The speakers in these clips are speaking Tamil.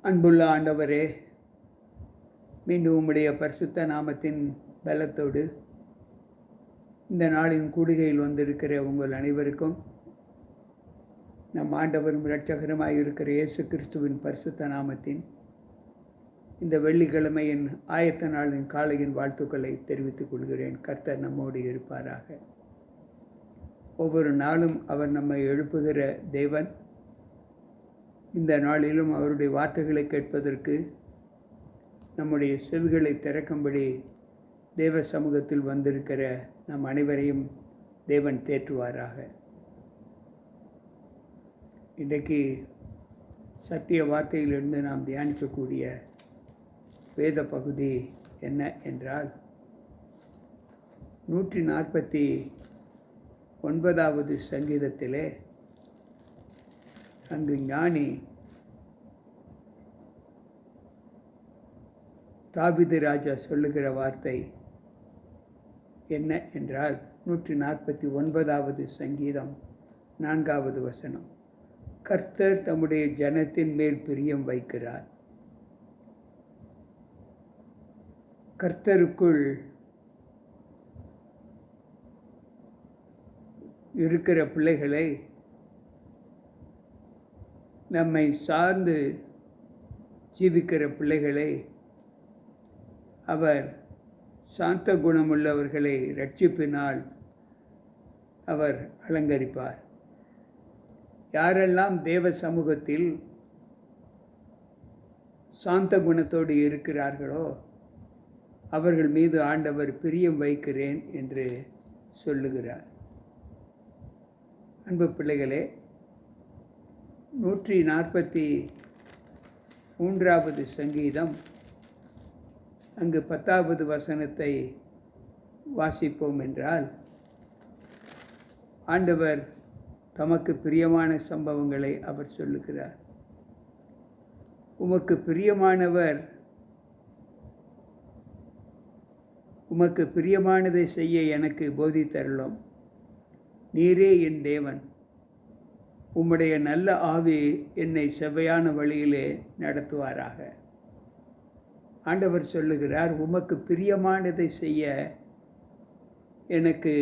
அன்புள்ள ஆண்டவரே, மீண்டும் உம்முடைய பரிசுத்த நாமத்தின் பலத்தோடு இந்த நாளின் கூடுகையில் வந்திருக்கிற உங்கள் அனைவருக்கும் நம் ஆண்டவரும் இரட்சகருமாய் இருக்கிற இயேசு கிறிஸ்துவின் பரிசுத்த நாமத்தின் இந்த வெள்ளிக்கிழமையின் ஆயத்த நாளின் காலையின் வாழ்த்துக்களை தெரிவித்துக் கொள்கிறேன். கர்த்தர் நம்மோடு இருப்பாராக. ஒவ்வொரு நாளும் அவர் நம்மை எழுப்புகிற தேவன். இந்த நாளிலும் அவருடைய வார்த்தைகளை கேட்பதற்கு நம்முடைய செவிகளை திறக்கும்படி தேவ சமூகத்தில் வந்திருக்கிற நம் அனைவரையும் தேவன் தேற்றுவாராக. இன்றைக்கு சத்திய வார்த்தையிலிருந்து நாம் தியானிக்கக்கூடிய வேத பகுதி என்ன என்றால் 149வது சங்கீதத்திலே அங்கு ஞானி தாவீது ராஜா சொல்லுகிற வார்த்தை என்ன என்றால் 149வது சங்கீதம் 4வது வசனம், கர்த்தர் தம்முடைய ஜனத்தின் மேல் பிரியம் வைக்கிறார். கர்த்தருக்குள் இருக்கிற பிள்ளைகளை, நம்மை சார்ந்து ஜீவிக்கிற பிள்ளைகளை அவர் சாந்த குணமுள்ளவர்களை இரட்சிப்பினால் அவர் அலங்கரிப்பார். யாரெல்லாம் தேவ சமூகத்தில் சாந்த குணத்தோடு இருக்கிறார்களோ அவர்கள் மீது ஆண்டவர் பிரியம் வைக்கிறேன் என்று சொல்லுகிறார். அன்பு பிள்ளைகளே, 143வது சங்கீதம் அங்கு 10வது வசனத்தை வாசிப்போம் என்றால், ஆண்டவர் தமக்கு பிரியமான சம்பவங்களை அவர் சொல்லுகிறார். உமக்கு பிரியமானவர் உமக்கு பிரியமானதை செய்ய எனக்கு போதித்தருளும். நீரே என் தேவன். உம்முடைய நல்ல ஆவி என்னை செவ்வையான வழியிலே நடத்துவாராக. ஆண்டவர் சொல்லுகிறார், உமக்கு பிரியமானதை செய்ய எனக்கு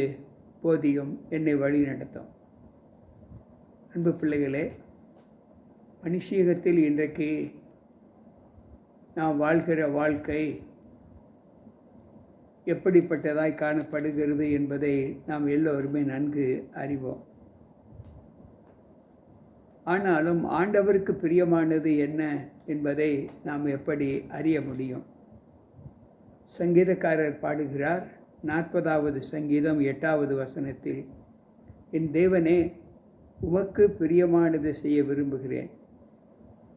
போதியும், என்னை வழி நடத்தும். அன்பு பிள்ளைகளே, மனுஷீகத்தில் இன்றைக்கு நாம் வாழ்கிற வாழ்க்கை எப்படிப்பட்டதாய் காணப்படுகிறது என்பதை நாம் எல்லோருமே நன்கு அறிவோம். ஆனாலும் ஆண்டவருக்கு பிரியமானது என்ன என்பதை நாம் எப்படி அறிய முடியும்? சங்கீதக்காரர் பாடுகிறார், 40வது சங்கீதம் 8வது வசனத்தில், என் தேவனே, உமக்கு பிரியமானது செய்ய விரும்புகிறேன்.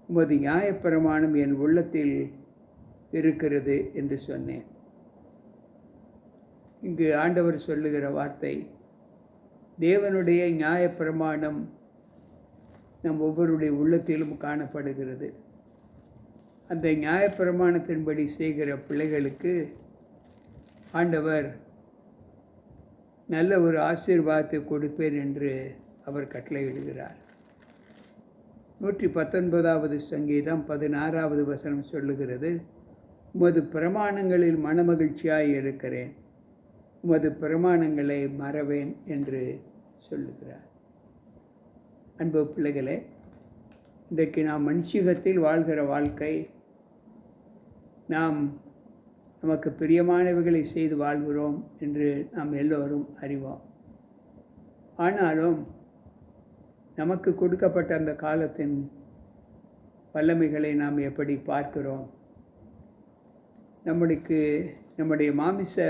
உமது நியாயப்பிரமாணம் என் உள்ளத்தில் இருக்கிறது என்று சொன்னேன். இங்கு ஆண்டவர் சொல்லுகிற வார்த்தை, தேவனுடைய நியாயப்பிரமாணம் நம் ஒவ்வொருடைய உள்ளத்திலும் காணப்படுகிறது. அந்த நியாயப்பிரமாணத்தின்படி செய்கிற பிள்ளைகளுக்கு ஆண்டவர் நல்ல ஒரு ஆசீர்வாதத்தை கொடுப்பேன் என்று அவர் கட்டளையிடுகிறார். 119வது சங்கீதம் 16வது வசனம் சொல்லுகிறது, உமது பிரமாணங்களில் மனமகிழ்ச்சியாய் இருக்கிறேன், உமது பிரமாணங்களை மறவேன் என்று சொல்லுகிறார். அன்பு பிள்ளைகளே, இன்றைக்கு நாம் மனுஷீகத்தில் வாழ்கிற வாழ்க்கை, நாம் நமக்கு பிரியமானவைகளை செய்து வாழ்கிறோம் என்று நாம் எல்லோரும் அறிவோம். ஆனாலும் நமக்கு கொடுக்கப்பட்ட அந்த காலத்தின் வல்லமைகளை நாம் எப்படி பார்க்கிறோம்? நம்முடைய மாமிச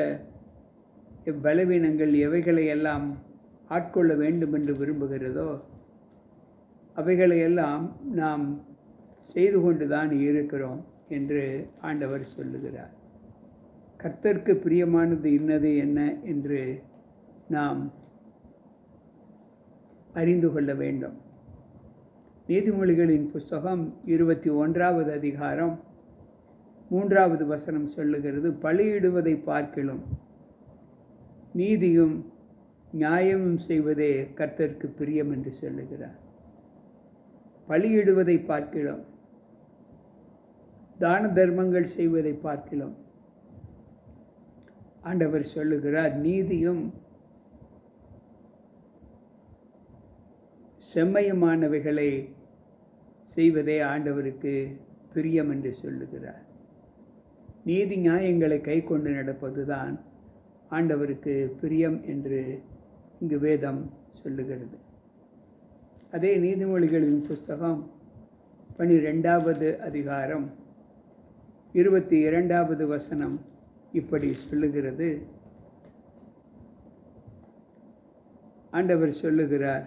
பலவீனங்கள் எவைகளை எல்லாம் ஆட்கொள்ள வேண்டும் என்று விரும்புகிறதோ அவைகளையெல்லாம் நாம் செய்து கொண்டுதான் இருக்கிறோம் என்று ஆண்டவர் சொல்லுகிறார். கர்த்தருக்கு பிரியமானது இன்னது என்ன என்று நாம் அறிந்து கொள்ள வேண்டும். நீதிமொழிகளின் புஸ்தகம் 21வது அதிகாரம் 3வது வசனம் சொல்லுகிறது, பலியிடுவதை பார்க்கிலும் நீதியும் நியாயமும் செய்வதே கர்த்தருக்கு பிரியம் என்று சொல்லுகிறார். பலியிடுவதை பார்க்கிறோம். தான தர்மங்கள் செய்வதை பார்க்கிறோம். ஆண்டவர் சொல்லுகிறார், நீதியும் செம்மையுமானவைகளை செய்வதே ஆண்டவருக்கு பிரியம் என்று சொல்லுகிறார். நீதி நியாயங்களை கை கொண்டு நடப்பதுதான் ஆண்டவருக்கு பிரியம் என்று இங்கு வேதம் சொல்லுகிறது. அதே நீதிமொழிகளின் புஸ்தகம் 12வது அதிகாரம் 22வது வசனம் இப்படி சொல்லுகிறது. ஆண்டவர் சொல்லுகிறார்,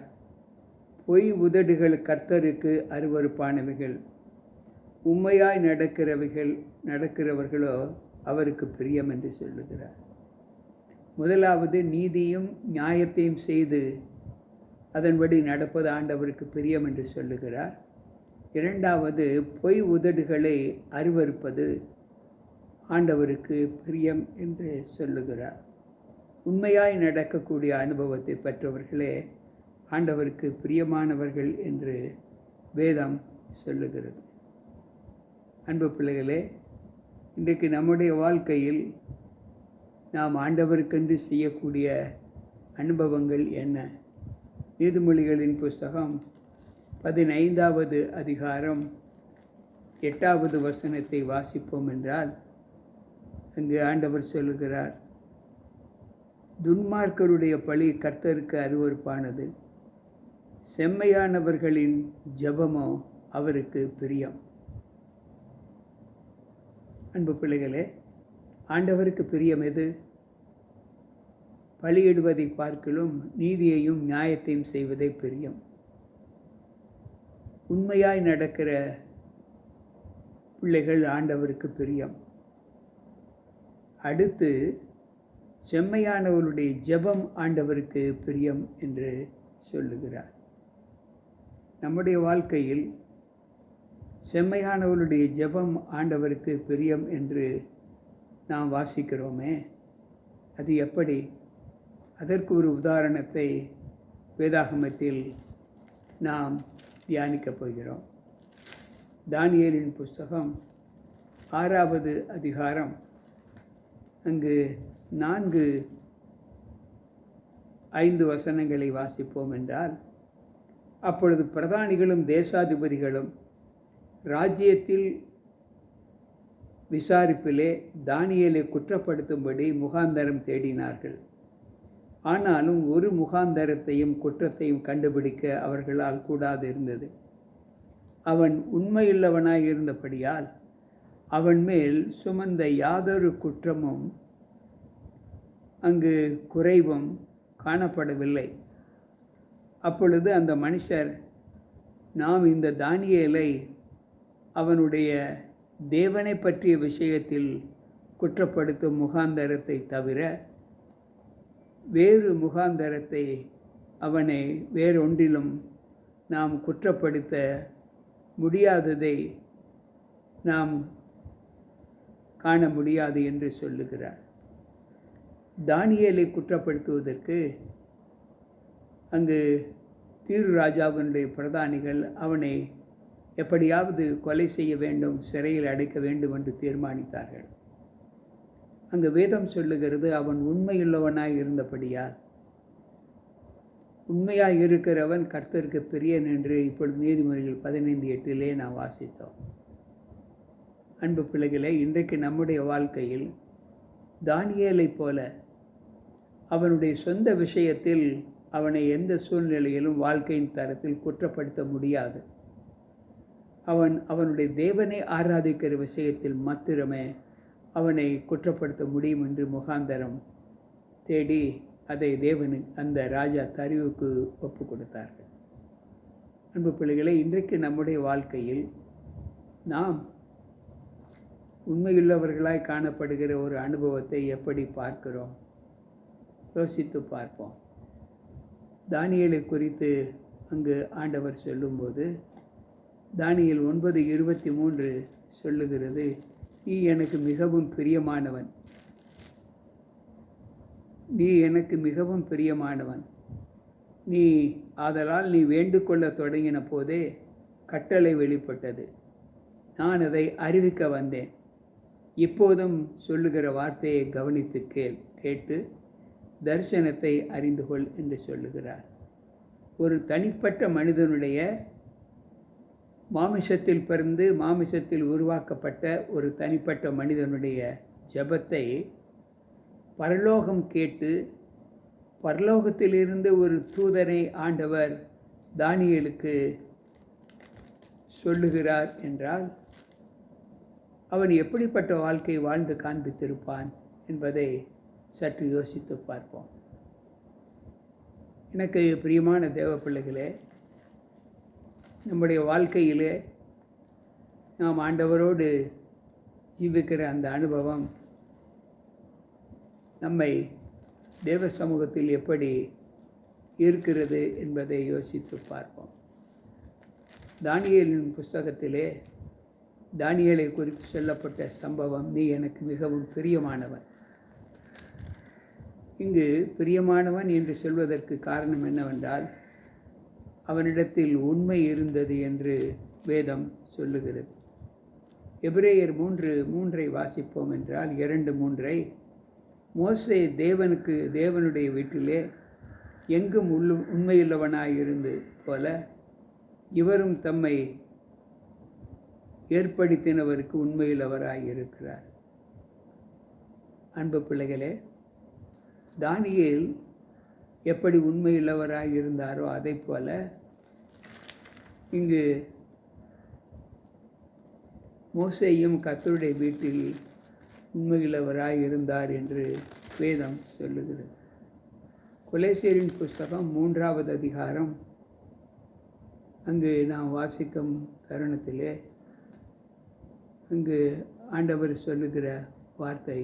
பொய் உதடுகள் கர்த்தருக்கு அருவருப்பானவைகள், உண்மையாய் நடக்கிறவர்களோ அவருக்கு பிரியம் என்று சொல்லுகிறார். முதலாவது, நீதியும் நியாயத்தையும் செய்து அதன்படி நடப்பது ஆண்டவருக்கு பிரியம் என்று சொல்லுகிறார். இரண்டாவது, பொய் உதடுகளை அருவருப்பது ஆண்டவருக்கு பிரியம் என்று சொல்லுகிறார். உண்மையாய் நடக்கக்கூடிய அனுபவத்தை பெற்றவர்களே ஆண்டவருக்கு பிரியமானவர்கள் என்று வேதம் சொல்லுகிறது. அன்பு பிள்ளைகளே, இன்றைக்கு நம்முடைய வாழ்க்கையில் நாம் ஆண்டவருக்கென்று செய்யக்கூடிய அனுபவங்கள் என்ன? நீதிமொழிகளின் புஸ்தகம் 15வது அதிகாரம் 8வது வசனத்தை வாசிப்போம் என்றால், அங்கு ஆண்டவர் சொல்லுகிறார், துன்மார்க்கருடைய பழி கர்த்தருக்கு அருவருப்பானது, செம்மையானவர்களின் ஜெபமோ அவருக்கு பிரியம். அன்பு பிள்ளைகளே, ஆண்டவருக்கு பிரியம் எது? பலியிடுவதை பார்க்கிலும் நீதியையும் நியாயத்தையும் செய்வதே பிரியம். உண்மையாய் நடக்கிற பிள்ளைகள் ஆண்டவருக்கு பிரியம். அடுத்து, செம்மையானவருடைய ஜெபம் ஆண்டவருக்கு பிரியம் என்று சொல்லுகிறார். நம்முடைய வாழ்க்கையில் செம்மையானவருடைய ஜெபம் ஆண்டவருக்கு பிரியம் என்று நாம் வாசிக்கிறோமே, அது எப்படி? அதற்கு ஒரு உதாரணத்தை வேதாகமத்தில் நாம் தியானிக்கப் போகிறோம். தானியேலின் புஸ்தகம் 6வது அதிகாரம், அங்கு 4-5 வசனங்களை வாசிப்போம் என்றால், அப்பொழுது பிரதானிகளும் தேசாதிபதிகளும் ராஜ்யத்தில் விசாரிப்பிலே தானியேலை குற்றப்படுத்தும்படி முகாந்தரம் தேடினார்கள். ஆனாலும் ஒரு முகாந்தரத்தையும் குற்றத்தையும் கண்டுபிடிக்க அவர்களால் கூடாது இருந்தது. அவன் உண்மையுள்ளவனாய் இருந்தபடியால் அவன் மேல் சுமந்த யாதொரு குற்றமும் அங்கு குறைவும் காணப்படவில்லை. அப்பொழுது அந்த மனுஷர், நாம் இந்த தானியேலை அவனுடைய தேவனை பற்றிய விஷயத்தில் குற்றப்படுத்தும் முகாந்தரத்தை தவிர வேறு முகாந்தரத்தை அவனை வேறொன்றிலும் நாம் குற்றப்படுத்த முடியாததை நாம் காண முடியாது என்று சொல்லுகிறார். தானியேலை குற்றப்படுத்துவதற்கு அங்கு தீரு ராஜாவினுடைய பிரதானிகள் அவனை எப்படியாவது கொலை செய்ய வேண்டும், சிறையில் அடைக்க வேண்டும் என்று தீர்மானித்தார்கள். அங்கு வேதம் சொல்லுகிறது, அவன் உண்மையுள்ளவனாய் இருந்தபடியால். உண்மையாய் இருக்கிறவன் கர்த்தருக்கு பிரியன் என்று இப்பொழுது நீதிமொழிகள் 15:8 நாம் வாசித்தோம். அன்பு பிள்ளைகளே, இன்றைக்கு நம்முடைய வாழ்க்கையில் தானியேலை போல அவனுடைய சொந்த விஷயத்தில் அவனை எந்த சூழ்நிலையிலும் வாழ்க்கையின் தரத்தில் குற்றப்படுத்த முடியாது. அவனுடைய தேவனை ஆராதிக்கிற விஷயத்தில் மாத்திரமே அவனை குற்றப்படுத்த முடியும் என்று முகாந்தரம் தேடி அதை அந்த ராஜா தரிவுக்கு ஒப்பு கொடுத்தார்கள். அன்பு பிள்ளைகளை, இன்றைக்கு நம்முடைய வாழ்க்கையில் நாம் உண்மையுள்ளவர்களாய் காணப்படுகிற ஒரு அனுபவத்தை எப்படி பார்க்கிறோம்? யோசித்து பார்ப்போம். தானியேலை குறித்து அங்கு ஆண்டவர் சொல்லும்போது, தானியேல் 9:23 சொல்லுகிறது, நீ எனக்கு மிகவும் பிரியமானவன், நீ எனக்கு மிகவும் பிரியமானவன், ஆதலால் நீ வேண்டுகொள்ள தொடங்கின போதே கட்டளை வெளிப்பட்டது, நான் அதை அறிவிக்க வந்தேன். இப்போதும் சொல்லுகிற வார்த்தையை கவனித்து கேட்டு தரிசனத்தை அறிந்து கொள் என்று சொல்லுகிறார். ஒரு தனிப்பட்ட மனிதனுடைய மாமிசத்தில் பிறந்து மாமிசத்தில் உருவாக்கப்பட்ட ஒரு தனிப்பட்ட மனிதனுடைய ஜெபத்தை பரலோகம் கேட்டு, பரலோகத்திலிருந்து ஒரு தூதனை ஆண்டவர் தானியேலுக்கு சொல்லுகிறார் என்றால், அவன் எப்படிப்பட்ட வாழ்க்கை வாழ்ந்து காண்பித்திருப்பான் என்பதை சற்று யோசித்து பார்ப்போம். எனக்கு பிரியமான தேவ பிள்ளைகளே, நம்முடைய வாழ்க்கையிலே நாம் ஆண்டவரோடு ஜீவிக்கிற அந்த அனுபவம் நம்மை தேவ சமூகத்தில் எப்படி இருக்கிறது என்பதை யோசித்து பார்ப்போம். தானியேலின் புஸ்தகத்திலே தானியேலை குறித்து சொல்லப்பட்ட சம்பவம், நீ எனக்கு மிகவும் பிரியமானவன். இங்கு பிரியமானவன் என்று சொல்வதற்கு காரணம் என்னவென்றால், அவனிடத்தில் உண்மை இருந்தது என்று வேதம் சொல்லுகிறது. எபிரேயர் 3:3 வாசிப்போம் என்றால், 2:3 மோசே தேவனுடைய வீட்டிலே எங்கும் உண்மையுள்ளவனாயிருந்து போல இவரும் தம்மை ஏற்படுத்தினவருக்கு உண்மையுள்ளவராயிருக்கிறார். அன்பு பிள்ளைகளே, தானியேல் எப்படி உண்மையுள்ளவராக இருந்தாரோ அதை போல இங்கு மோசேயும் கர்த்தருடைய வீட்டில் உண்மையுள்ளவராய் இருந்தார் என்று வேதம் சொல்லுகிறது. கொலேசியரின் புஸ்தகம் 3வது அதிகாரம் அங்கு நாம் வாசிக்கும் தருணத்திலே அங்கு ஆண்டவர் சொல்லுகிற வார்த்தை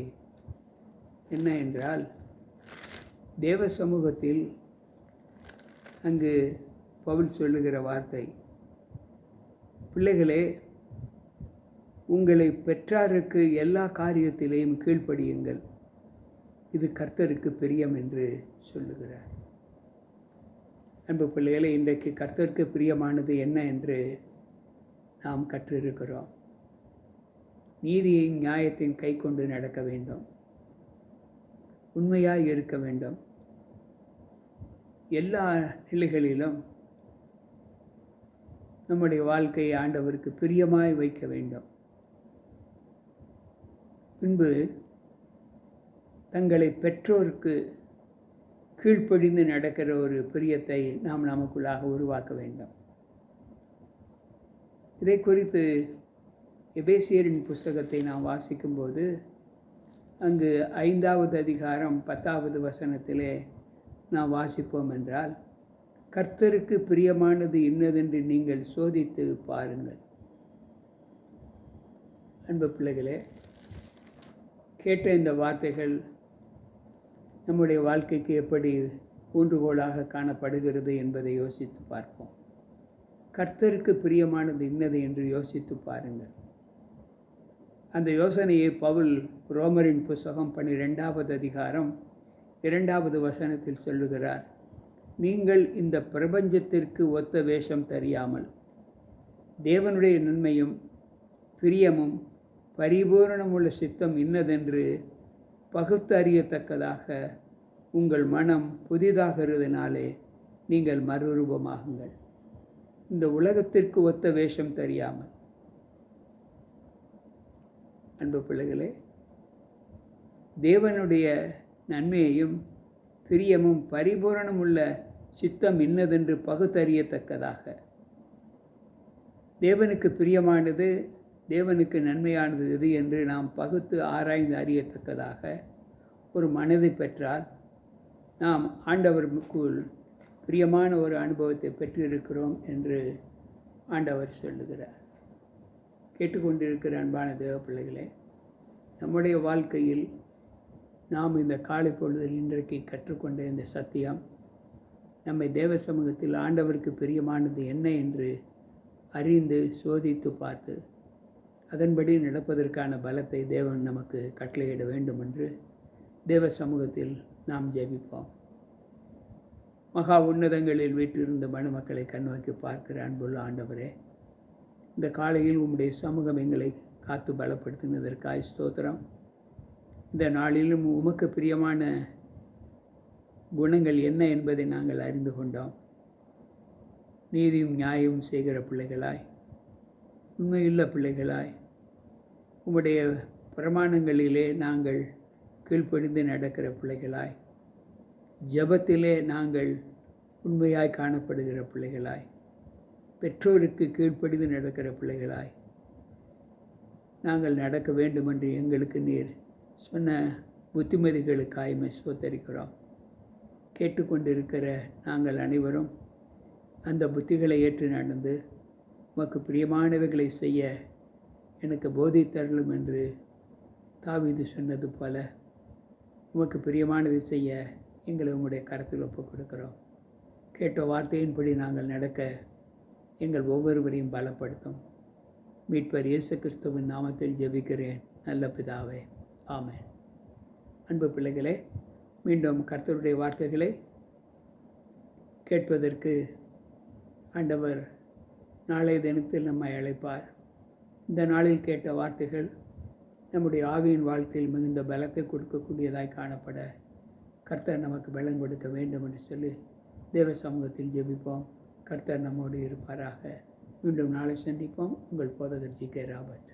என்ன என்றால், தேவ சமூகத்தில் அங்கு பவுல் சொல்லுகிற வார்த்தை, பிள்ளைகளே, உங்களை பெற்றாருக்கு எல்லா காரியத்திலேயும் கீழ்ப்படியுங்கள், இது கர்த்தருக்கு பிரியம் என்று சொல்லுகிறார். அன்பு பிள்ளைகளே, இன்றைக்கு கர்த்தருக்கு பிரியமானது என்ன என்று நாம் கற்றிருக்கிறோம். நீதியின் நியாயத்தின் கை கொண்டு நடக்க வேண்டும், உண்மையாய் இருக்க வேண்டும், எல்லா நிலைகளிலும் நம்முடைய வாழ்க்கையை ஆண்டவருக்கு பிரியமாய் வைக்க வேண்டும். பின்பு தங்களை பெற்றோருக்கு கீழ்ப்படிந்து நடக்கிற ஒரு பிரியத்தை நாம் நமக்குள்ளாக உருவாக்க வேண்டும். இதை குறித்து எபேசியரின் புஸ்தகத்தை நாம் வாசிக்கும்போது அங்கு 5வது அதிகாரம் 10வது வசனத்திலே நாம் வாசிப்போம் என்றால், கர்த்தருக்கு பிரியமானது இன்னதென்று நீங்கள் சோதித்து பாருங்கள். அன்பு பிள்ளைகளே, கேட்ட இந்த வார்த்தைகள் நம்முடைய வாழ்க்கைக்கு எப்படி ஊன்றுகோலாக காணப்படுகிறது என்பதை யோசித்து பார்ப்போம். கர்த்தருக்கு பிரியமானது இன்னது என்று யோசித்து பாருங்கள். அந்த யோசனையை பவுல் ரோமரின் புஸ்தகம் 12வது அதிகாரம் 2வது வசனத்தில் சொல்லுகிறார். நீங்கள் இந்த பிரபஞ்சத்திற்கு ஒத்த வேஷம் தெரியாமல் தேவனுடைய நன்மையும் பிரியமும் பரிபூரணமுள்ள சித்தம் இன்னதென்று பகுத்து அறியத்தக்கதாக உங்கள் மனம் புதிதாகிறதுனாலே நீங்கள் மறுரூபமாகுங்கள். இந்த உலகத்திற்கு ஒத்த வேஷம் தெரியாமல். அன்பு பிள்ளைகளே, தேவனுடைய நன்மையையும் பிரியமும் பரிபூரணமுள்ள சித்தம் இன்னதென்று பகுத்தறியத்தக்கதாக, தேவனுக்கு பிரியமானது தேவனுக்கு நன்மையானது எது என்று நாம் பகுத்து ஆராய்ந்து அறியத்தக்கதாக ஒரு மனதை பெற்றால் நாம் ஆண்டவருக்குள் பிரியமான ஒரு அனுபவத்தை பெற்றிருக்கிறோம் என்று ஆண்டவர் சொல்லுகிறார். கேட்டுக்கொண்டிருக்கிற அன்பான தேவ பிள்ளைகளே, நம்முடைய வாழ்க்கையில் நாம் இந்த காலை பொழுதில் இன்றைக்கு கற்றுக்கொண்ட இந்த சத்தியம் நம்மை தேவ சமூகத்தில் ஆண்டவருக்கு பிரியமானது என்ன என்று அறிந்து சோதித்து பார்த்து அதன்படி நடப்பதற்கான பலத்தை தேவன் நமக்கு கட்டளையிட வேண்டும் என்று தேவ சமூகத்தில் நாம் ஜெபிப்போம். மகா உன்னதங்களில் வீற்றிருந்த மனுமக்களை கண்ணோக்கி பார்க்கிற அன்புள்ள ஆண்டவரே, இந்த காலையில் உம்முடைய சமூகம் எங்களை காத்து பலப்படுத்தினதற்காய் ஸ்தோத்திரம். இந்த நாளிலும் உமக்கு பிரியமான குணங்கள் என்ன என்பதை நாங்கள் அறிந்து கொண்டோம். நீதியும் நியாயமும் செய்கிற பிள்ளைகளாய், உண்மையுள்ள பிள்ளைகளாய், உம்முடைய பிரமாணங்களிலே நாங்கள் கீழ்ப்படிந்து நடக்கிற பிள்ளைகளாய், ஜெபத்திலே நாங்கள் உண்மையாய் காணப்படுகிற பிள்ளைகளாய், பெற்றோருக்கு கீழ்ப்படிந்து நடக்கிற பிள்ளைகளாய் நாங்கள் நடக்க வேண்டும் என்று எங்களுக்கு நீர் சொன்ன புத்திமதிகளுக்காய் ஸ்தோத்தரிக்கிறோம். கேட்டுக்கொண்டிருக்கிற நாங்கள் அனைவரும் அந்த புத்திகளை ஏற்று நடந்து உமக்கு பிரியமானவைகளை செய்ய எனக்கு போதித்தருளும் என்று தாவீது சொன்னது போல உமக்கு பிரியமானதை செய்ய எங்களை உங்களுடைய கரத்தில் ஒப்புக் கொடுக்கிறோம். கேட்ட வார்த்தையின்படி நாங்கள் நடக்க எங்கள் ஒவ்வொருவரையும் பலப்படுத்தும். மீட்பர் இயேசு கிறிஸ்துவின் நாமத்தில் ஜெபிக்கிறேன் நல்ல பிதாவே, ஆமென். அன்பு பிள்ளைகளே, மீண்டும் கர்த்தருடைய வார்த்தைகளை கேட்பதற்கு ஆண்டவர் நாளைய தினத்தில் நம்மை அழைப்பார். இந்த நாளில் கேட்ட வார்த்தைகள் நம்முடைய ஆவியின் வாழ்க்கையில் மிகுந்த பலத்தை கொடுக்கக்கூடியதாய் காணப்பட கர்த்தர் நமக்கு பலன் கொடுக்க வேண்டும் என்று சொல்லி தேவ சமூகத்தில் ஜெபிப்போம். கர்த்தர் நம்மோடு இருப்பாராக. மீண்டும் நாளை சந்திப்போம். உங்கள் போதகர் ஜி.கே. ராபர்ட்.